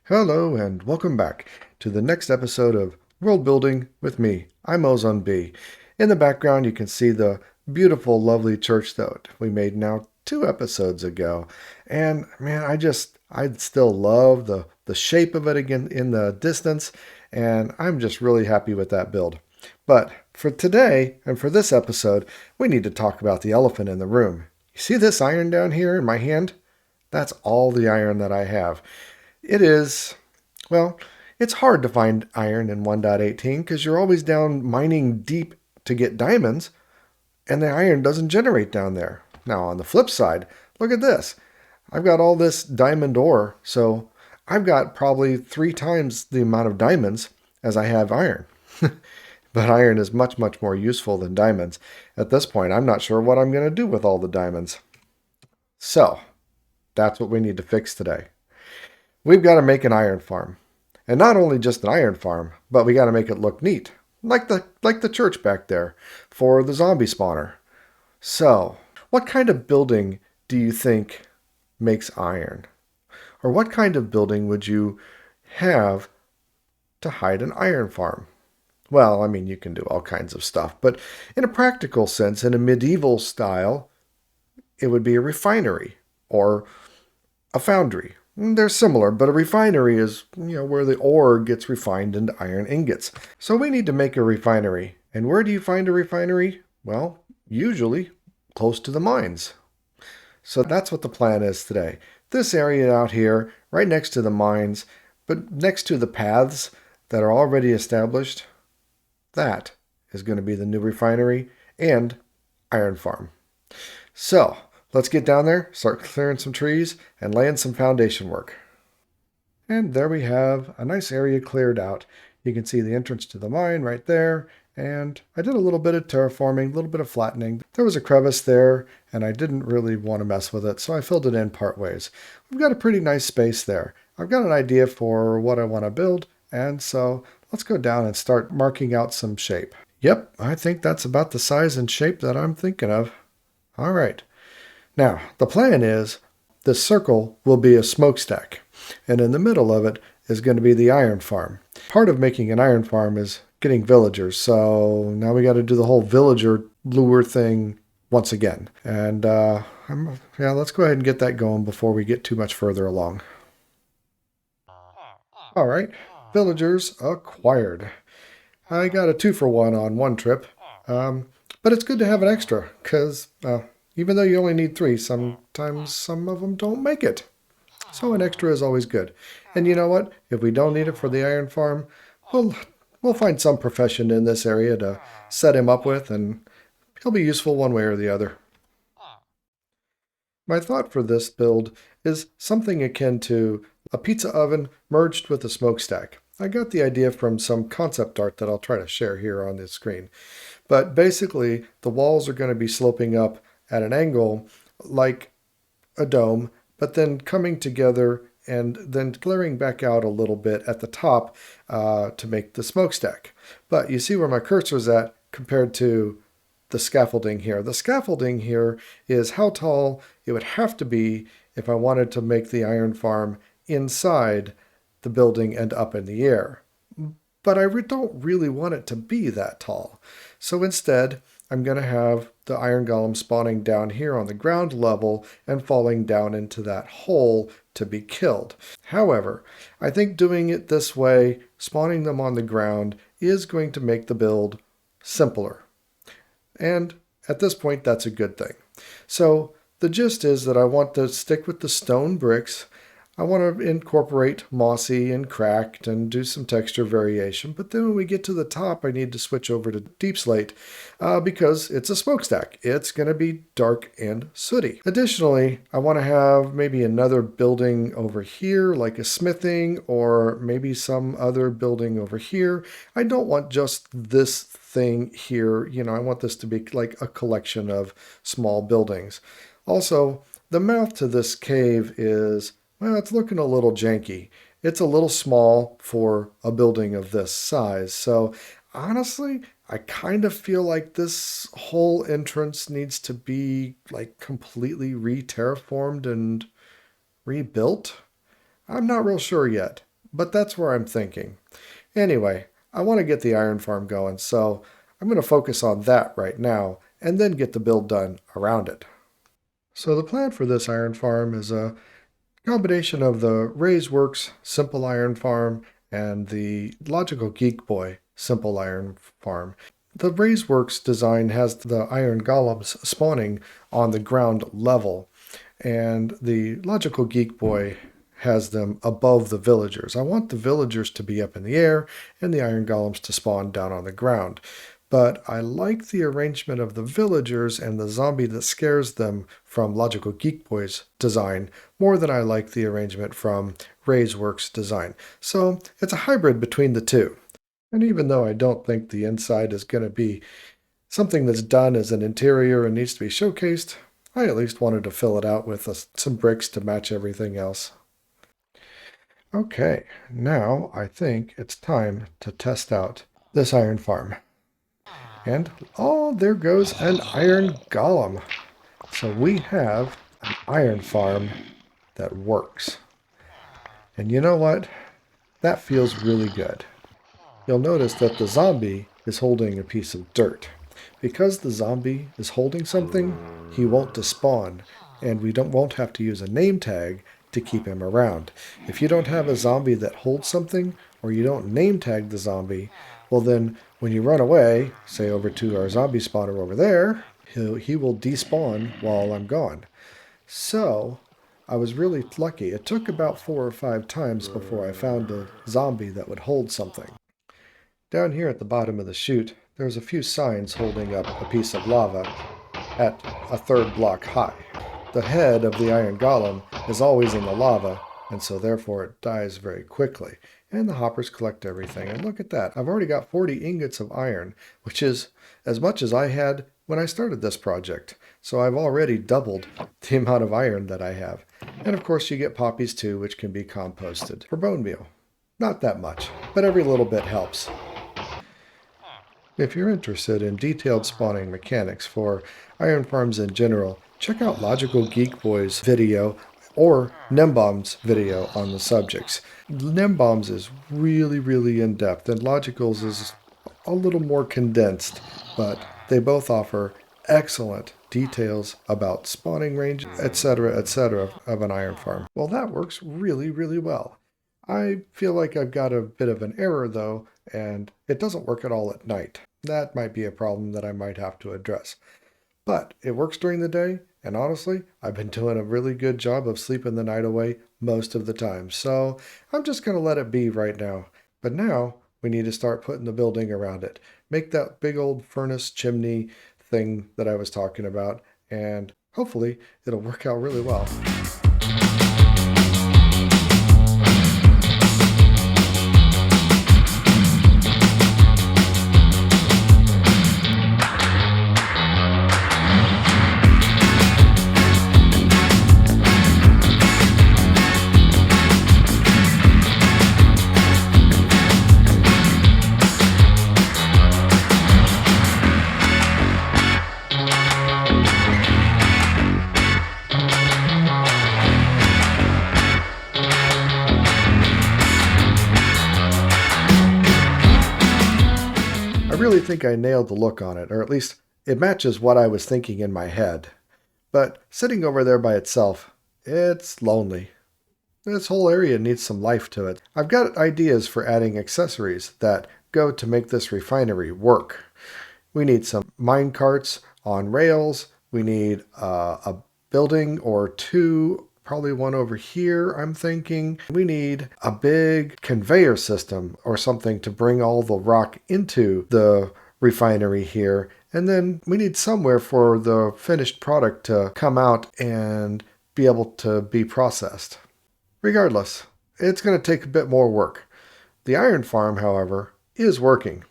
Hello and welcome back to the next episode of World Building with me. I'm OzoneB. In the background you can see the beautiful, lovely church that we made now 2 episodes ago. And man, I still love the shape of it again in the distance, and I'm just really happy with that build. But for today and for this episode, we need to talk about the elephant in the room. You see this iron down here in my hand? That's all the iron that I have. It is, well, it's hard to find iron in 1.18 because you're always down mining deep to get diamonds, and the iron doesn't generate down there. Now, on the flip side, look at this. I've got all this diamond ore, so I've got probably 3 times the amount of diamonds as I have iron. But iron is much, much more useful than diamonds. At this point, I'm not sure what I'm going to do with all the diamonds. So, that's what we need to fix today. We've got to make an iron farm. And not only just an iron farm, but we got to make it look neat, like the church back there for the zombie spawner. So, what kind of building do you think makes iron? Or what kind of building would you have to hide an iron farm? Well, I mean, you can do all kinds of stuff, but in a practical sense, in a medieval style, it would be a refinery or a foundry. They're similar, but a refinery is, where the ore gets refined into iron ingots. So we need to make a refinery. And where do you find a refinery? Well, usually close to the mines. So that's what the plan is today. This area out here, right next to the mines, but next to the paths that are already established, that is going to be the new refinery and iron farm. So, let's get down there, start clearing some trees, and laying some foundation work. And there we have a nice area cleared out. You can see the entrance to the mine right there, and I did a little bit of terraforming, a little bit of flattening. There was a crevice there, and I didn't really want to mess with it, so I filled it in part ways. We've got a pretty nice space there. I've got an idea for what I want to build, and so let's go down and start marking out some shape. Yep, I think that's about the size and shape that I'm thinking of. All right. Now, the plan is this circle will be a smokestack, and in the middle of it is going to be the iron farm. Part of making an iron farm is getting villagers, so now we got to do the whole villager lure thing once again. And let's go ahead and get that going before we get too much further along. All right, villagers acquired. I got a 2-for-1 on one trip, but it's good to have an extra, because even though you only need 3, sometimes some of them don't make it. So an extra is always good. And you know what? If we don't need it for the iron farm, we'll find some profession in this area to set him up with, and he'll be useful one way or the other. My thought for this build is something akin to a pizza oven merged with a smokestack. I got the idea from some concept art that I'll try to share here on the screen. But basically, the walls are going to be sloping up at an angle like a dome, but then coming together and then clearing back out a little bit at the top to make the smokestack. But you see where my cursor is at compared to the scaffolding here. The scaffolding here is how tall it would have to be if I wanted to make the iron farm inside the building and up in the air. But I don't really want it to be that tall. So instead, I'm going to have the iron golem spawning down here on the ground level and falling down into that hole to be killed. However, I think doing it this way, spawning them on the ground, is going to make the build simpler. And at this point, that's a good thing. So the gist is that I want to stick with the stone bricks. I want to incorporate mossy and cracked and do some texture variation, but then when we get to the top, I need to switch over to deep slate because it's a smokestack. It's going to be dark and sooty. Additionally, I want to have maybe another building over here, like a smithing, or maybe some other building over here. I don't want just this thing here. I want this to be like a collection of small buildings. Also, the mouth to this cave is, well, it's looking a little janky. It's a little small for a building of this size. So honestly, I kind of feel like this whole entrance needs to be like completely re-terraformed and rebuilt. I'm not real sure yet. but that's where I'm thinking. Anyway, I want to get the iron farm going, so I'm going to focus on that right now and then get the build done around it. So the plan for this iron farm is a combination of the RaiseWorks Simple Iron Farm and the Logical Geek Boy Simple Iron Farm. The RaiseWorks design has the iron golems spawning on the ground level, and the Logical Geek Boy has them above the villagers. I want the villagers to be up in the air and the iron golems to spawn down on the ground. But I like the arrangement of the villagers and the zombie that scares them from Logical Geek Boy's design more than I like the arrangement from RaiseWorks' design. So it's a hybrid between the two. And even though I don't think the inside is going to be something that's done as an interior and needs to be showcased, I at least wanted to fill it out with some bricks to match everything else. Okay, now I think it's time to test out this iron farm. And, oh, there goes an iron golem. So we have an iron farm that works. And you know what? That feels really good. You'll notice that the zombie is holding a piece of dirt. Because the zombie is holding something, he won't despawn, and we won't have to use a name tag to keep him around. If you don't have a zombie that holds something, or you don't name tag the zombie, well then, when you run away, say over to our zombie spawner over there, he will despawn while I'm gone. So, I was really lucky. It took about 4 or 5 times before I found a zombie that would hold something. Down here at the bottom of the chute, there's a few signs holding up a piece of lava at a 3rd block high. The head of the iron golem is always in the lava, and so therefore it dies very quickly. And the hoppers collect everything. And look at that. I've already got 40 ingots of iron, which is as much as I had when I started this project. So I've already doubled the amount of iron that I have. And of course you get poppies too, which can be composted for bone meal. Not that much, but every little bit helps. If you're interested in detailed spawning mechanics for iron farms in general, check out Logical Geek Boy's video or Gnembon's video on the subjects. Gnembon's is really in-depth, and Logical's is a little more condensed, but they both offer excellent details about spawning range, etc., of an iron farm. Well, that works really well. I feel like I've got a bit of an error though, and it doesn't work at all at night. That might be a problem that I might have to address. But it works during the day, and honestly, I've been doing a really good job of sleeping the night away most of the time. So I'm just going to let it be right now. But now we need to start putting the building around it. Make that big old furnace chimney thing that I was talking about, and hopefully it'll work out really well. I really think I nailed the look on it, or at least it matches what I was thinking in my head. But sitting over there by itself, it's lonely. This whole area needs some life to it. I've got ideas for adding accessories that go to make this refinery work. We need some mine carts on rails. We need a building or two, probably one over here, I'm thinking. We need a big conveyor system or something to bring all the rock into the refinery here. And then we need somewhere for the finished product to come out and be able to be processed. Regardless, it's going to take a bit more work. The iron farm, however, is working.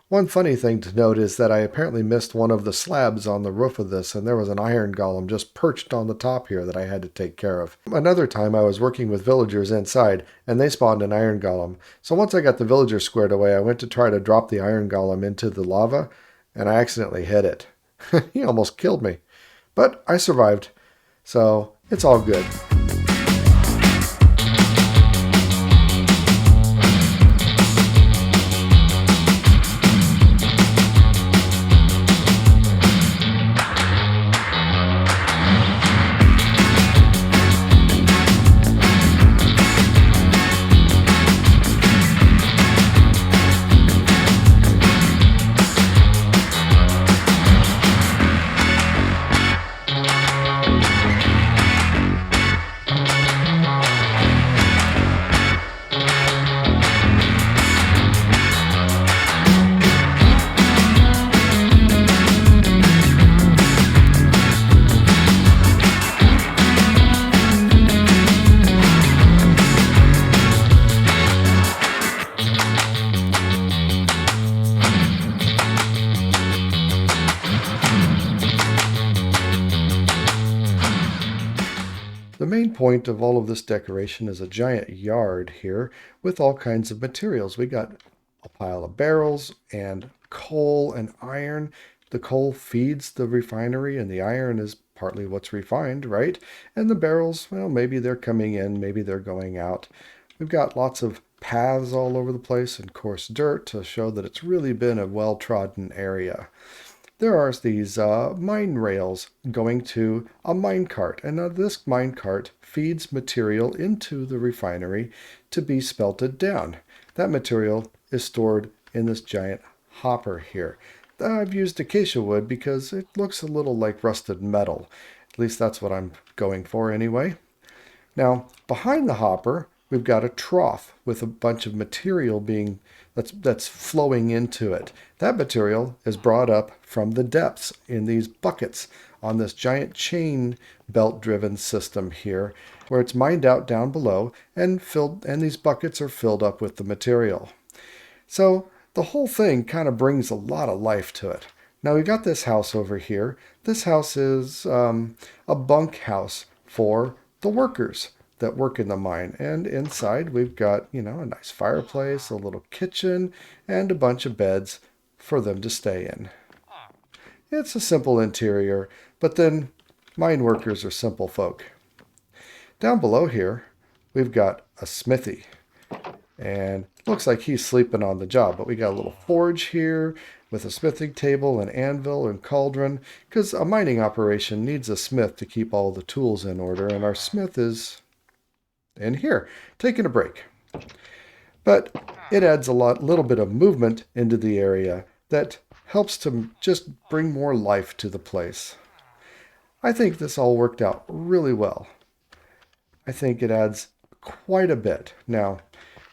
One funny thing to note is that I apparently missed one of the slabs on the roof of this, and there was an iron golem just perched on the top here that I had to take care of. Another time I was working with villagers inside, and they spawned an iron golem. So once I got the villagers squared away, I went to try to drop the iron golem into the lava, and I accidentally hit it. He almost killed me. But I survived, so it's all good. point of all of this decoration is a giant yard here with all kinds of materials. We got a pile of barrels and coal and iron. The coal feeds the refinery and the iron is partly what's refined, right? And the barrels, well, maybe they're coming in, maybe they're going out. We've got lots of paths all over the place and coarse dirt to show that it's really been a well-trodden area. There are these mine rails going to a mine cart, and this mine cart feeds material into the refinery to be smelted down. That material is stored in this giant hopper here. I've used acacia wood because it looks a little like rusted metal. At least that's what I'm going for anyway. Now, behind the hopper, we've got a trough with a bunch of material that's flowing into it. That material is brought up from the depths in these buckets on this giant chain belt-driven system here, where it's mined out down below and these buckets are filled up with the material. So the whole thing kind of brings a lot of life to it. Now we got this house over here. This house is a bunk house for the workers that work in the mine. And inside we've got, a nice fireplace, a little kitchen, and a bunch of beds for them to stay in. It's a simple interior, but then mine workers are simple folk. Down below here, we've got a smithy. And looks like he's sleeping on the job, but we got a little forge here with a smithing table, an anvil, and cauldron, because a mining operation needs a smith to keep all the tools in order, and our smith is in here, taking a break. But it adds a little bit of movement into the area that helps to just bring more life to the place. I think this all worked out really well. I think it adds quite a bit. Now,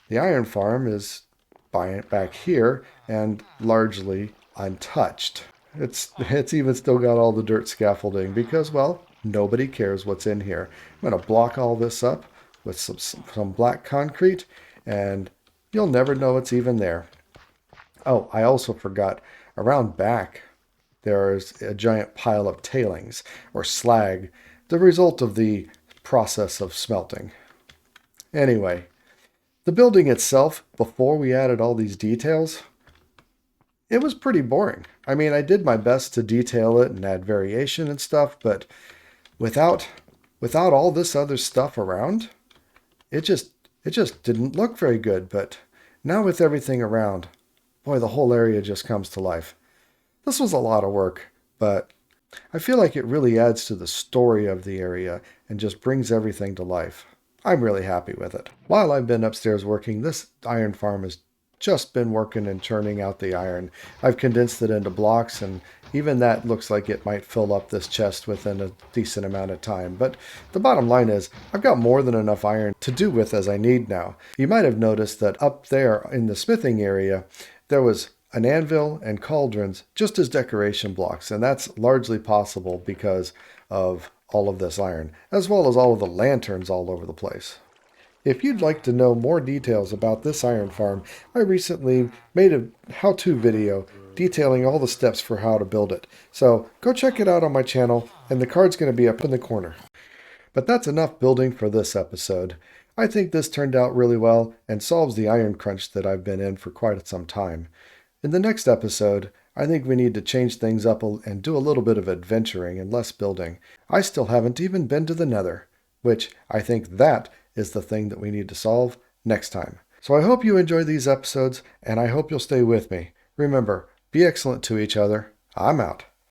the iron farm is back here and largely untouched. It's even still got all the dirt scaffolding because, well, nobody cares what's in here. I'm going to block all this up with some black concrete, and you'll never know it's even there. Oh, I also forgot, around back there's a giant pile of tailings, or slag, the result of the process of smelting. Anyway, the building itself, before we added all these details, it was pretty boring. I mean, I did my best to detail it and add variation and stuff, but without all this other stuff around, it just didn't look very good. But now with everything around, boy, the whole area just comes to life. This was a lot of work, but I feel like it really adds to the story of the area and just brings everything to life. I'm really happy with it. While I've been upstairs working, this iron farm has just been working and churning out the iron. I've condensed it into blocks, and even that looks like it might fill up this chest within a decent amount of time. But the bottom line is, I've got more than enough iron to do with as I need now. You might have noticed that up there in the smithing area, there was an anvil and cauldrons just as decoration blocks, and that's largely possible because of all of this iron, as well as all of the lanterns all over the place. If you'd like to know more details about this iron farm, I recently made a how-to video detailing all the steps for how to build it. So go check it out on my channel, and the card's going to be up in the corner. But that's enough building for this episode. I think this turned out really well and solves the iron crunch that I've been in for quite some time. In the next episode, I think we need to change things up and do a little bit of adventuring and less building. I still haven't even been to the Nether, which I think that is the thing that we need to solve next time. So I hope you enjoy these episodes, and I hope you'll stay with me. Remember, be excellent to each other. I'm out.